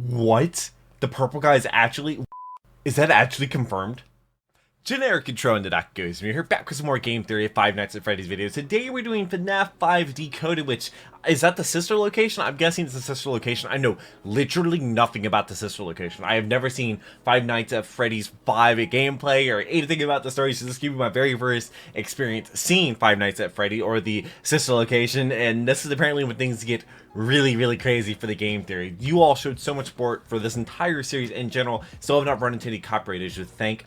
What? The purple guy is actually... Is that actually confirmed? Generic intro into Decoded. We're here back with some more game theory of Five Nights at Freddy's videos. Today we're doing FNAF 5 Decoded, which... Is that the sister location? I'm guessing it's the sister location. I know literally nothing about the sister location. I have never seen Five Nights at Freddy's 5 gameplay or anything about the story, so this is going to be my very first experience seeing Five Nights at Freddy or the sister location, and this is apparently when things get really crazy for the game theory. You all showed so much support for this entire series in general. Still have not run into any copyright issues, thank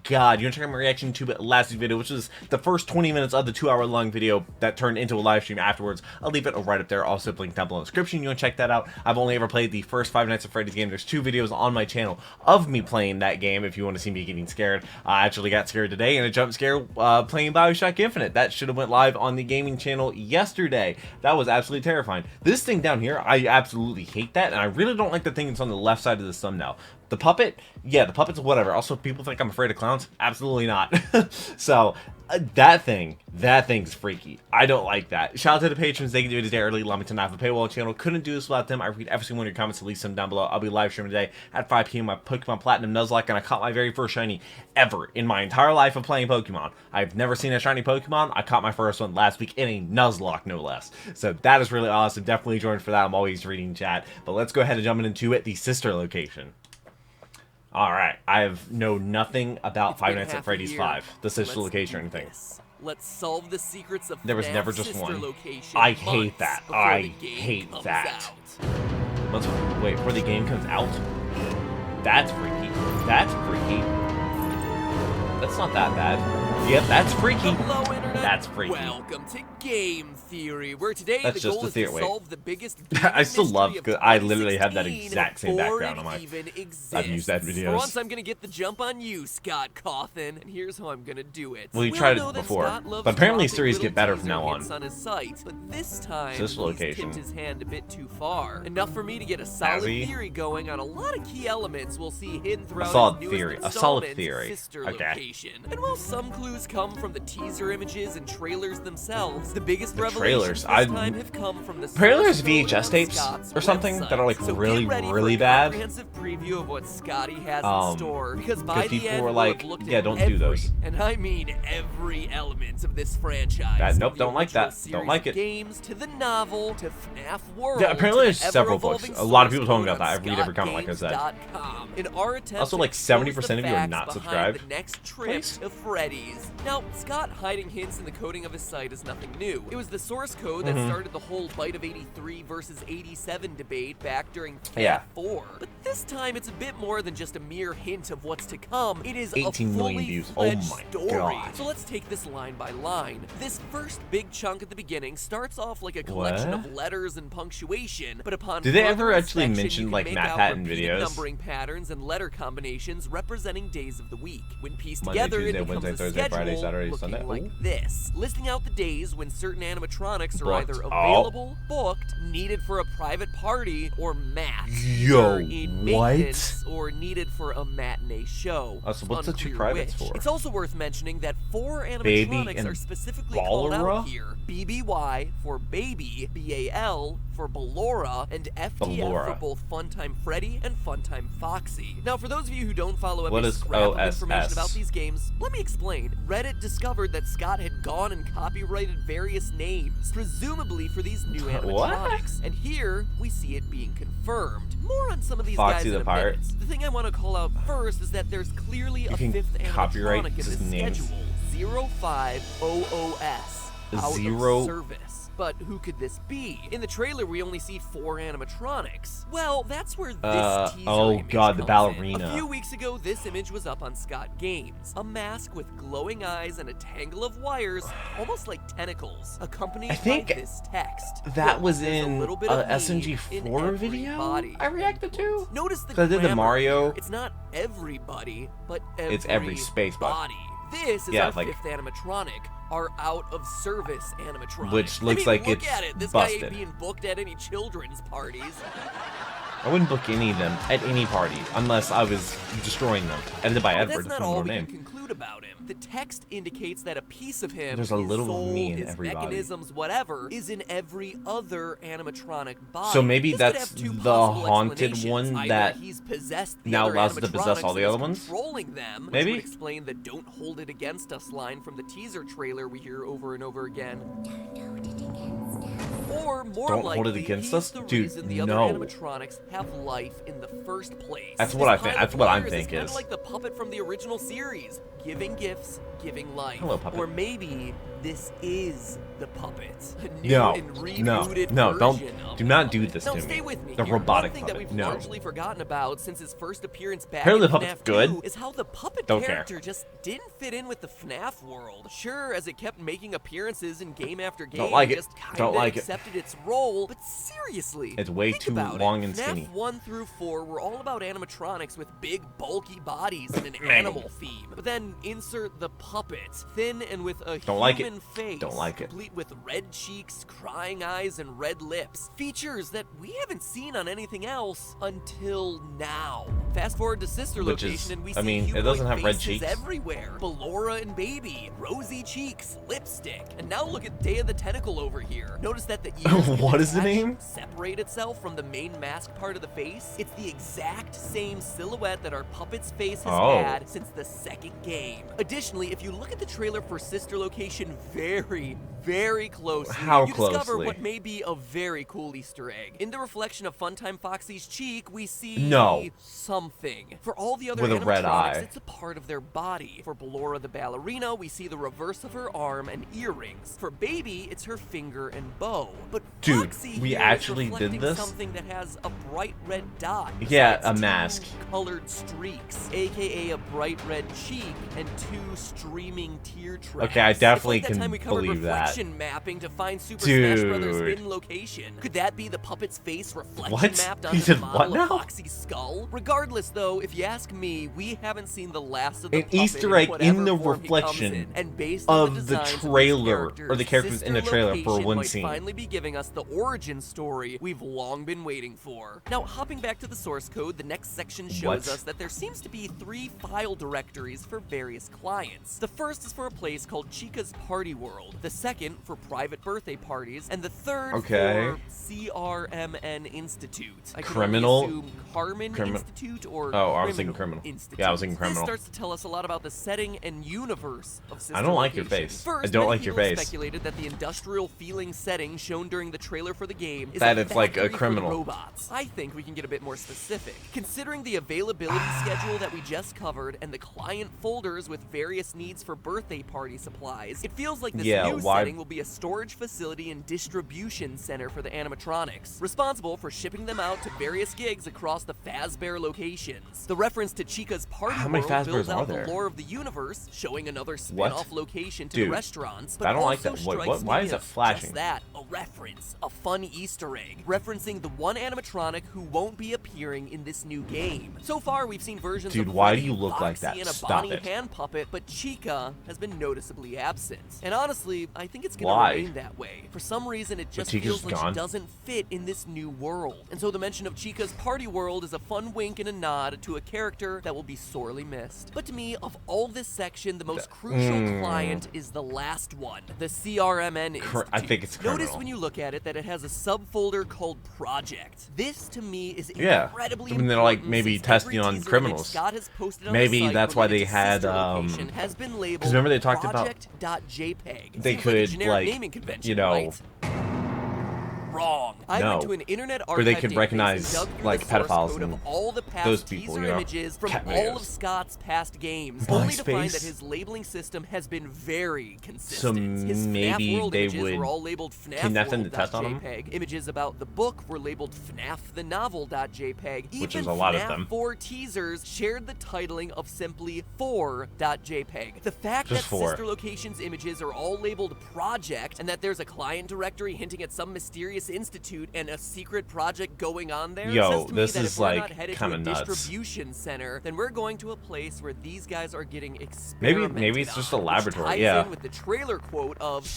God. You want to check out my reaction to the last video, which was the first 20 minutes of the 2-hour-long video that turned into a live stream afterwards. I'll leave it right up there, also linked down below in the description. You want to check that out. I've only ever played the first Five Nights at Freddy's game. There's 2 videos on my channel of me playing that game if you want to see me getting scared. I actually got scared today in a jump scare playing Bioshock Infinite. That should have went live on the gaming channel yesterday. That was absolutely terrifying. This thing down here, I absolutely hate that, and I really don't like the thing that's on the left side of the thumbnail. The puppet, yeah, the puppet's whatever. Also, people think I'm afraid of clowns. Absolutely not. So, that thing's freaky. I don't like that. Shout out to the patrons. They can do it today early. Allow me to not have a paywall channel. Couldn't do this without them. I read every single one of your comments. Leave them down below. I'll be live streaming today at 5 p.m. my Pokemon Platinum Nuzlocke, and I caught my very first shiny ever in my entire life of playing Pokemon. I've never seen a shiny Pokemon. I caught my first one last week in a Nuzlocke, no less. So that is really awesome. Definitely join for that. I'm always reading chat. But let's go ahead and jump into it. The sister location. Alright, I know nothing about Five Nights at Freddy's 5, the sister location or anything. Let's solve the secrets of there was never just one. Location I hate that. I hate that. Let's wait before the game comes out. That's freaky. That's freaky. That's not that bad. Yep, that's freaky. Hello, Internet. That's freaky. Welcome to Game Theory, where today that's the just goal a theory. is to solve the biggest I still love because I literally have that exact same background on my. I've used that videos. For once, I'm gonna get the jump on you, Scott Cawthon, and here's how I'm gonna do it. Well, you tried it before, but apparently series get better from now on. On his site, but this time, this location. he's tipped his hand a bit too far. Enough for me to get a solid theory going on a lot of key elements we'll see hidden throughout a solid his theory. A solid theory. Sister okay. Location. And while some clues come from the teaser images and trailers themselves, the biggest revelations trailers. this time have come from the trailers VHS tapes or something that are like so really really bad. Comprehensive preview of what Scotty has in store, because by the end were like, we'll have yeah, don't do those. And I mean every element of this franchise. Nope, don't like that. Don't like it. Games to the novel to FNAF World. Yeah, apparently there's several books. A lot of people told me about that. I read every comment, like I said. In our attempt also, like 70% of you are not subscribed. The next trip to Freddy's. Now, Scott hiding hints in the coding of his site is nothing new. It was the source code that started the whole Bite of 83 versus 87 debate back during FNAF 4. But this time, it's a bit more than just a mere hint of what's to come. It is 18 million views. Oh my god. So let's take this line by line. This first big chunk at the beginning starts off like a collection of letters and punctuation, but upon do they ever actually mention like Matt Patton videos? Numbering patterns and letter combinations representing days of the week. When pieced Monday, together, Tuesday, it becomes Wednesday, a Thursday, schedule Friday, Saturday, looking Sunday. like this, listing out the days when certain animatronics are Booked. either available, booked, needed for a private party, or matched. Yo, in maintenance or needed for a matinee show. So what's the 2 privates for? It's also worth mentioning that 4 Baby animatronics and are specifically called out Ballora? here. BBY for Baby, BAL for Ballora, and FTF for both Funtime Freddy and Funtime Foxy. Now, for those of you who don't follow every scrap of information about these games, let me explain. Reddit discovered that Scott had gone and copyrighted various names, presumably for these new animatronics. And here, we see it being confirmed. More on some of these Foxy guys in the a minute. Pirate. The thing I want to call out first is that there's clearly a 5th animatronic in this schedule. 05OOS. Out of service. But who could this be? In the trailer, we only see 4 animatronics. Well, that's where this teaser image god, the comes ballerina. in. A few weeks ago, this image was up on Scott Games. A mask with glowing eyes and a tangle of wires, almost like tentacles, accompanied by this text. That was in an SMG4 video I reacted to? Notice the grammar. I did the Mario. It's not everybody, but it's every space body. This is our 5th animatronic. Our out of service animatronic. Which looks like it's this busted. guy ain't being booked at any children's parties. I wouldn't book any of them at any party unless I was destroying them. Edited by Edward. That's not all we can conclude about him. The text indicates that a piece of him, there's a little soul, me in his everybody. mechanisms, whatever, is in every other animatronic body. So maybe this that's the haunted one that he's possessed the now other allows us to possess all the other ones. Controlling them, maybe which would explain the "Don't hold it against us" line from the teaser trailer we hear over and over again. Or more Don't likely, hold it against us, the dude. reason the other animatronics have life in the first place. That's what I think. That's what I'm thinking. It's kind of like the puppet from the original series, giving gifts, giving life. Hello, puppet. Or maybe this is the puppet. A new No, and rebooted no, version do not do this now, to stay me. with me The here. robotic One thing puppet. that we've No. largely forgotten about since his first appearance back Apparently in the puppet's FNAF good. 2 is how the puppet Don't character care. just didn't fit in with the FNAF world. Sure, as it kept making appearances in game after game, Don't like it. just kind Don't of like it. accepted its role, but seriously, It's way think too about long it. and skinny. FNAF 1 through 4 were all about animatronics with big, bulky bodies and an animal theme. But then insert the puppet, thin and with a human face, complete with red cheeks, crying eyes, and red lips. Features that we haven't seen on anything else until now. Fast forward to Sister Location and we see it doesn't have red faces cheeks everywhere. Ballora and Baby, rosy cheeks, lipstick. And now look at Day of the Tentacle over here. Notice that the ears what is the name? separate itself from the main mask part of the face. It's the exact same silhouette that our puppet's face has had since the second game. Additionally, if you look at the trailer for Sister Location very, very closely, you discover what may be a very cool Easter egg. In the reflection of Funtime Foxy's cheek, we see something. For all the other with a red eye, it's a part of their body. For Ballora the ballerina, we see the reverse of her arm and earrings. For Baby, it's her finger and bow. But dude, Foxy we here actually is did this. Something that has a bright red dot. Yeah, a mask. Colored streaks, aka a bright red cheek and two streaming tear tracks. Okay, I definitely it's like that can time we covered believe reflection mapping to find Super Smash Brothers hidden location. Could that be the puppet's face reflection mapped onto the model of Foxy's skull? Regardless, though, if you ask me, we haven't seen the last of the puppet Easter egg in the reflection and based on of the trailer or the characters in the trailer for one scene. Finally be giving us the origin story we've long been waiting for. Now, hopping back to the source code, the next section shows us that there seems to be 3 file directories for various clients. The first is for a place called Chica's Party World, the second for private birthday parties, and the third for CRMN Institute. I can only assume Carmen Institute or I was thinking criminal. Institute. Yeah, I was thinking criminal. This starts to tell us a lot about the setting and universe of Sister I don't like Location. your face. First, I don't like your face. Speculated that the industrial feeling setting shown during the trailer for the game is that it's like a criminal. Robots. I think we can get a bit more specific. Considering the availability schedule that we just covered and the client folders with various needs for birthday party supplies, it feels like this new setting will be a storage facility and distribution center for the animatronics, responsible for shipping them out to various gigs across the Fazbear locations. The reference to Chica's Party World builds out the lore of the universe, showing another spin-off location to the restaurants, but I don't like also that. Why is that flashing? Just that, a reference, a fun Easter egg, referencing the one animatronic who won't be appearing in this new game. So far, we've seen versions of why Freddy, do you look Foxy, like that? and a Stop Bonnie it. hand puppet, but Chica has been noticeably absent. And honestly, I think it's gonna remain that way. For some reason, it just feels like she doesn't fit in this new world. And so the mention of Chica's Party World is a fun wink and a nod to a character that will be sorely missed. But to me, of all this section, the most crucial client is the last one, the CRMN Institute. I think it's criminal. Notice when you look at it that it has a subfolder called Project. This to me is incredibly important. They're like maybe testing on criminals. Maybe that's why they had because remember they talked about they could like wrong. I went to an internet archive where they could database recognize and dug through like the source pedophiles code and of all the past those people, teaser images from all of Scott's past games, only to find that his labeling system has been very consistent. So his maybe FNAF World they images would were all labeled FNAF kidnap them to test on them? JPEG. Images about the book were labeled FNAF the Novel.jpg. Which is a lot of FNAF them. 4 teasers shared the titling of simply 4.jpg. The fact that Sister Location's images are all labeled Project and that there's a client directory hinting at some mysterious institute and a secret project going on there says to me that if we're not headed to a distribution center, then we're going to a place where these guys are getting experimented on. Maybe it's just a laboratory. Which ties in with the trailer quote of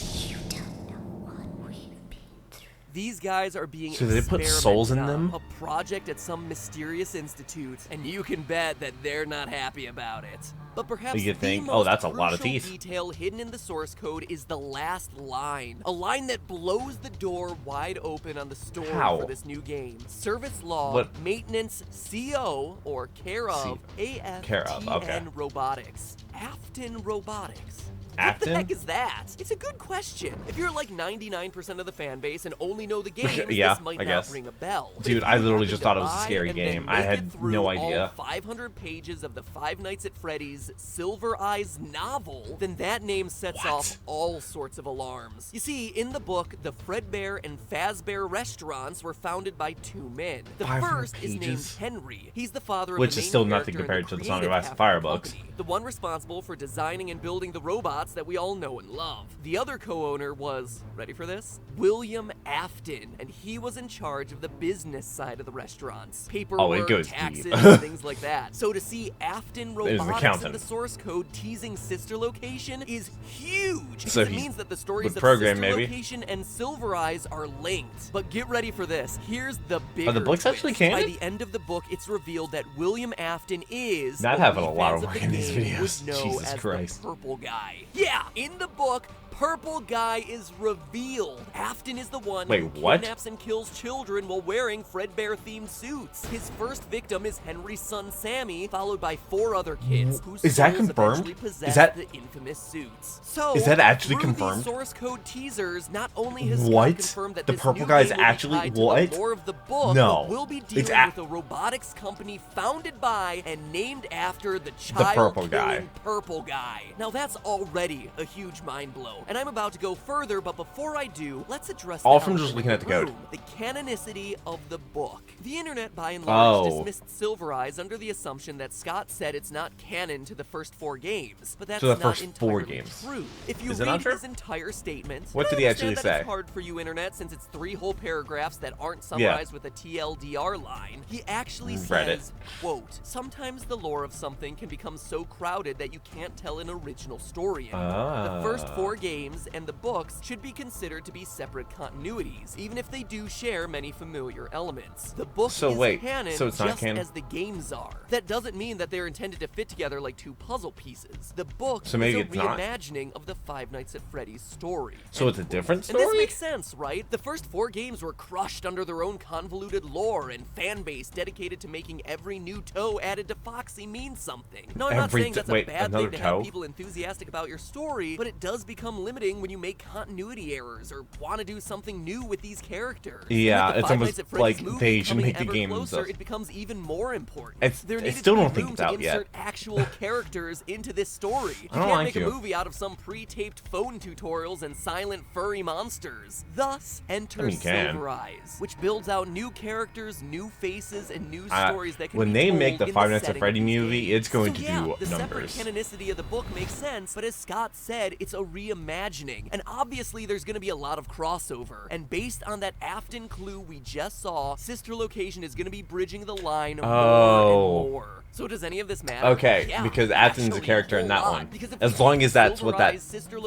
These guys are being So they put souls in them? A project at some mysterious institute, and you can bet that they're not happy about it. But perhaps the most that's a lot of crucial teeth. detail hidden in the source code is the last line. A line that blows the door wide open on the story for this new game. Service log, maintenance, CO, or care of, AFTN Robotics. Afton Robotics. What the heck is that? It's a good question. If you're like 99% of the fan base and only know the game, this might not ring a bell. Dude, I literally just thought it was a scary game. I had no idea. All 500 pages of the Five Nights at Freddy's Silver Eyes novel, then that name sets off all sorts of alarms. You see, in the book, the Fredbear and Fazbear restaurants were founded by two men. The first is named Henry. He's the father of the main which is still nothing compared to the Song of Ice and Fire books. The one responsible for designing and building the robots that we all know and love. The other co-owner was, ready for this? William Afton, and he was in charge of the business side of the restaurants. Paperwork, taxes, and things like that. So to see Afton Robotics in the source code teasing Sister Location is huge. So it means that the stories of Sister Location and Silver Eyes are linked. But get ready for this. Here's the bigger Are the books actually canon? By the end of the book, it's revealed that William Afton is not having a lot of work in these videos. Jesus Christ. The purple guy. Yeah, in the book, Purple Guy is revealed. Afton is the one who kidnaps and kills children while wearing Fredbear-themed suits. His first victim is Henry's son Sammy, followed by 4 other kids whose souls eventually possess the infamous suits. So, is that actually confirmed? Source code teasers, not only has Scott confirmed that the this purple new guy's game will actually be tied to the lore of the book, but will be dealing with a robotics company founded by and named after the child-killing Purple Guy. Now that's already a huge mind blow. And I'm about to go further, but before I do, let's address all from just looking at the code. The canonicity of the book. The internet, by and large, dismissed Silver Eyes under the assumption that Scott said it's not canon to the first 4 games, but that's not entirely true. If you read his entire statement, what did he actually say? It's hard for you, internet, since it's 3 whole paragraphs that aren't summarized with a TLDR line. He actually says, quote, "Sometimes the lore of something can become so crowded that you can't tell an original story anymore. The first 4 games and the books should be considered to be separate continuities, even if they do share many familiar elements. The book is canon just as the games are. That doesn't mean that they're intended to fit together like 2 puzzle pieces. The book is a reimagining of the Five Nights at Freddy's story." So it's a different story? And this makes sense, right? The first 4 games were crushed under their own convoluted lore and fan base dedicated to making every new toe added to Foxy mean something. No, I'm not saying that's a bad thing to have people enthusiastic about your story, but it does become limiting when you make continuity errors or want to do something new with these characters. Yeah, it's almost like they should make the game it becomes even more important. I still don't think it's out yet. Insert actual characters into this story. You can't make a movie out of some pre-taped phone tutorials and silent furry monsters. Thus, enter Silver Eyes, which builds out new characters, new faces, and new stories that can when be they told make the in Five Nights at Freddy movie, it's going to do the numbers. Separate canonicity of the book makes sense, but as Scott said, it's a reimagining, and obviously there's going to be a lot of crossover. And based on that Afton clue we just saw, Sister Location is going to be bridging the line more and more. So does any of this matter? Okay, because Afton's a character in that one. As long as that's what that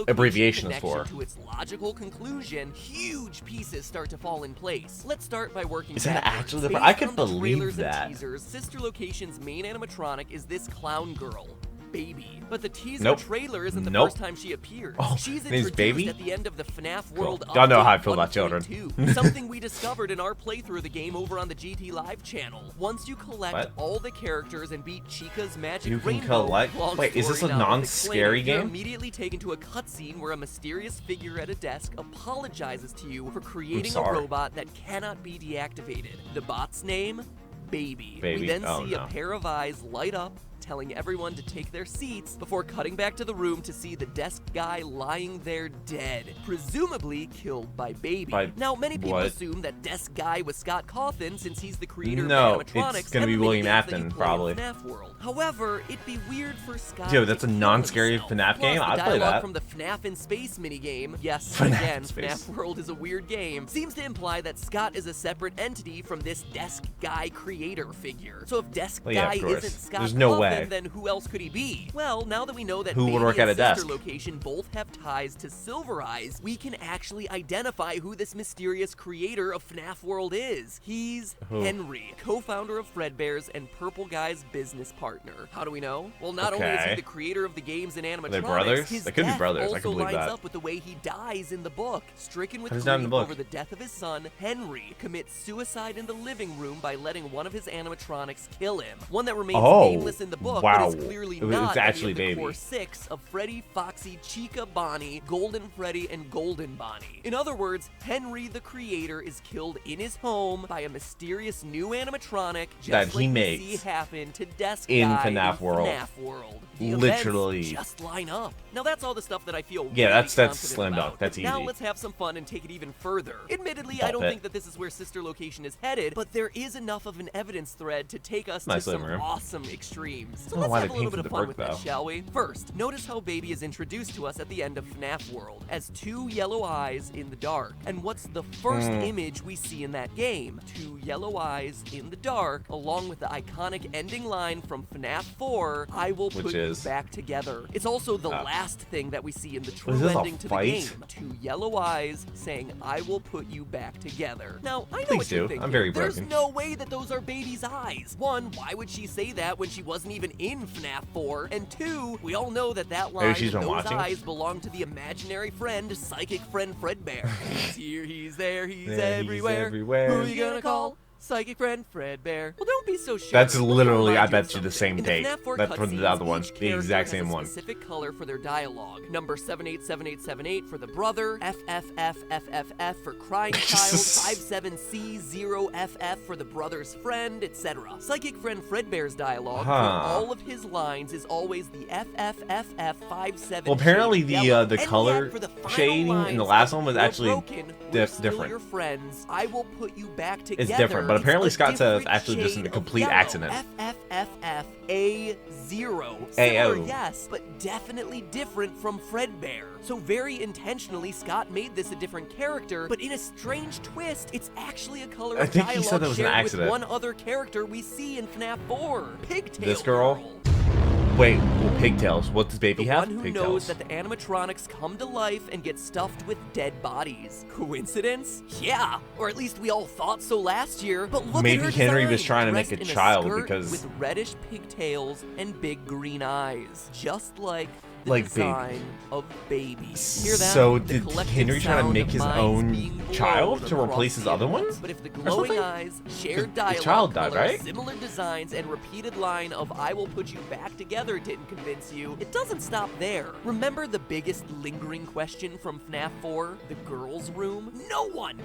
abbreviation is for. To its logical conclusion, huge pieces start to fall in place. Let's start by working Is that actually the... I could believe that. Teasers, Sister Location's main animatronic is this clown girl, Baby. But the teaser trailer isn't the first time she appears. She's introduced Baby? at the end of the FNAF World Y'all know how I feel about children. Something we discovered in our playthrough of the game over on the GT Live channel. Once you collect all the characters and beat Chica's magic rainbow, wait, is this a non-scary game? You're immediately taken to a cutscene where a mysterious figure at a desk apologizes to you for creating a robot that cannot be deactivated. The bot's name? Baby. We then see a pair of eyes light up, telling everyone to take their seats before cutting back to the room to see the desk guy lying there dead, presumably killed by Baby. Now, many people assume that desk guy was Scott Cawthon since he's the creator of animatronics. It's gonna be William Afton, probably. FNAF world. However, it'd be weird for Scott. Yo, that's a non-scary FNAF game? I'd play that. From the FNAF in Space minigame, yes, again, FNAF World is a weird game, seems to imply that Scott is a separate entity from this desk guy creator figure. So if desk guy isn't Scott Cawthon, And then who else could he be? Well, now that we know that who Baby would work at a and Sister desk? Location both have ties to Silver Eyes, we can actually identify who this mysterious creator of FNAF World is. He's Henry, co-founder of Fredbear's and Purple Guy's business partner. How do we know? Well, not only is he the creator of the games and animatronics, they're brothers? his They could be death brothers. I also can believe lines that. up with the way he dies in the book. Stricken with How does grief that in the book? over the death of his son, Henry commits suicide in the living room by letting one of his animatronics kill him. One that remains nameless in the book, but is clearly not actually any of the core 6 of Freddy, Foxy, Chica, Bonnie, Golden Freddy, and Golden Bonnie. In other words, Henry the creator is killed in his home by a mysterious new animatronic just like we see happen to Desk Guy in FNAF World. The literally just line up. Now that's all the stuff that I feel that's slam dunk. That's easy. Now let's have some fun and take it even further. Admittedly, I don't think that this is where Sister Location is headed, but there is enough of an evidence thread to take us to some awesome extremes. So let's have a little bit of fun with that, shall we? First, notice how Baby is introduced to us at the end of FNAF World as 2 yellow eyes in the dark. And what's the first image we see in that game? 2 yellow eyes in the dark, along with the iconic ending line from FNAF 4, I will put you back together. It's also the last thing that we see in the true ending to the game. 2 yellow eyes saying, I will put you back together. Now, I know what you're thinking. I'm very broken. There's no way that those are Baby's eyes. 1, why would she say that when she wasn't even in FNAF 4? And 2, we all know that that line and those eyes belong to the imaginary friend, Psychic Friend Fredbear. He's here, he's there, he's everywhere. Who are you gonna call? Psychic Friend Fredbear. Well, don't be so sure. That's literally, I bet you, the same take. That's from the other one. The exact same one. Specific color for their dialogue. Number 787878 for the brother. FFFFFF for crying child. 57C0FF for the brother's friend, etc. Psychic Friend Fredbear's dialogue for all of his lines is always the FFFF57. Well, apparently the color shading in the last one was actually different. Friends, I will put you back together. It's different, but apparently Scott said actually just in a complete accident. FFFFA0. Similar, yes, but definitely different from Fredbear. So very intentionally, Scott made this a different character, but in a strange twist, it's actually a color of dialogue he said that was an accident. With one other character we see in FNAF 4, Pigtail This girl? Wait, well, pigtails. What does Baby have? The one who knows that the animatronics come to life and get stuffed with dead bodies. Coincidence? Yeah, or at least we all thought so last year. But look maybe at her Henry design, was trying to make a child because with reddish pigtails and big green eyes, just like the design of Baby. Hear that? So did Henry try to make his own child to replace his other one? But if the glowing eyes, shared dialogue, child died, right? similar designs, and repeated line of I will put you back together didn't convince you, it doesn't stop there. Remember the biggest lingering question from FNAF 4? The girls' room? No one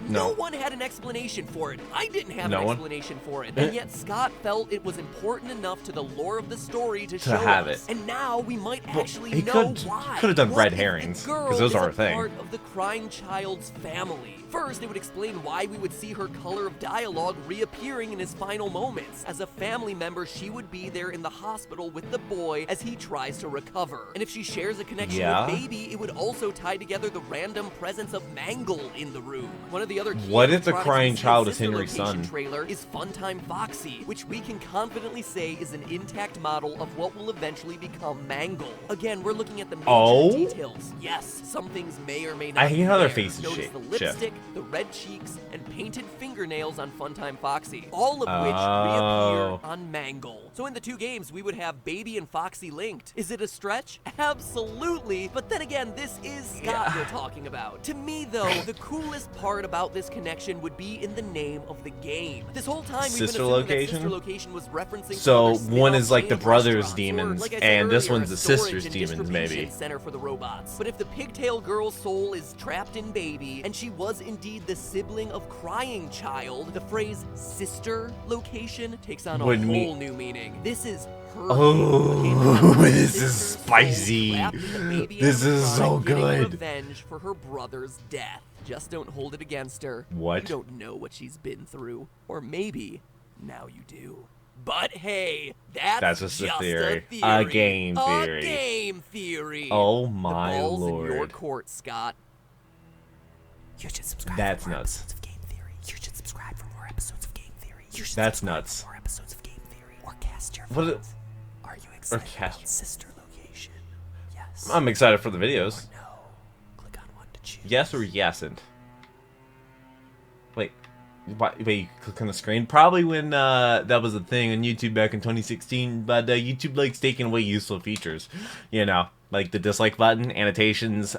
had an explanation for it. I didn't have an explanation for it. And yet Scott felt it was important enough to the lore of the story to show have us. it. And now we might actually He could have done red herrings, because those are a thing. Part of the crying child's family. First, it would explain why we would see her color of dialogue reappearing in his final moments. As a family member, she would be there in the hospital with the boy as he tries to recover. And if she shares a connection with Baby, it would also tie together the random presence of Mangle in the room. One of the other key what if the crying child is Henry's son? Trailer is Funtime Foxy, which we can confidently say is an intact model of what will eventually become Mangle. Again, we're looking at the major details. Yes, some things may or may not. I hate how their faces Notice the lipstick, the red cheeks, and painted fingernails on Funtime Foxy, all of which reappear on Mangle. So in the 2 games, we would have Baby and Foxy linked. Is it a stretch? Absolutely. But then again, this is Scott we're talking about. To me, though, the coolest part about this connection would be in the name of the game. This whole time, we've been assuming that Sister Location was referencing. So one is like the brother's demons, and this one's the sister's demons, maybe. Center for the robots. But if the pigtail girl's soul is trapped in Baby, and she was indeed the sibling of Crying Child, the phrase Sister Location takes on a whole new meaning. This is her. Oh, this is spicy. This is so good. Revenge for her brother's death. Just don't hold it against her. What? You don't know what she's been through. Or maybe now you do. But hey, that's just a theory. A game theory. A game theory. Oh my the ball's lord. In your court, Scott. You should subscribe. That's for more nuts. Episodes of Game Theory. You should subscribe for more episodes of Game Theory. You should That's subscribe nuts. For more episodes of Game Theory. Or cast your vote. Are you excited? excited sister location? Yes. I'm excited for the videos. Or no. Click on one to choose. Yes or yesn't? Wait. Wait, you click on the screen? Probably when that was a thing on YouTube back in 2016, but YouTube likes taking away useful features. You know, like the dislike button, annotations,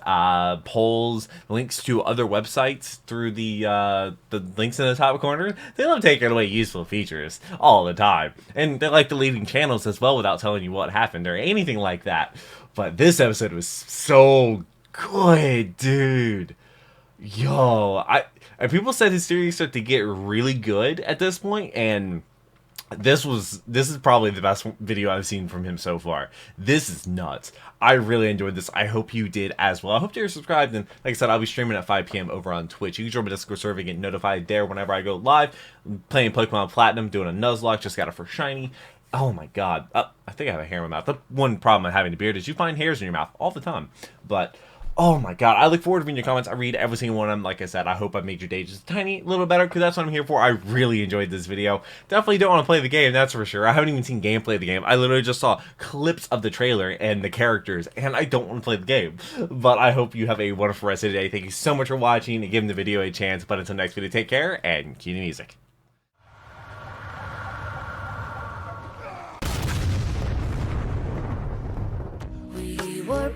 polls, links to other websites through the links in the top corner. They love taking away useful features all the time. And they like deleting channels as well without telling you what happened or anything like that. But this episode was so good, dude. Yo, and people said his series start to get really good at this point, and this is probably the best video I've seen from him so far. This is nuts. I really enjoyed this. I hope you did as well. I hope you're subscribed, and like I said, I'll be streaming at 5 p.m. over on Twitch. You can join my Discord server and get notified there whenever I go live. I'm playing Pokemon Platinum, doing a Nuzlocke, just got it for shiny. Oh my god. I think I have a hair in my mouth. The one problem with having a beard is you find hairs in your mouth all the time. But oh my god, I look forward to reading your comments. I read every single one of them. Like I said, I hope I made your day just a tiny little better, because that's what I'm here for. I really enjoyed this video. Definitely don't want to play the game, that's for sure. I haven't even seen gameplay of the game. I literally just saw clips of the trailer and the characters, and I don't want to play the game. But I hope you have a wonderful rest of the day. Thank you so much for watching and giving the video a chance. But until next video, take care, and cue the music. We were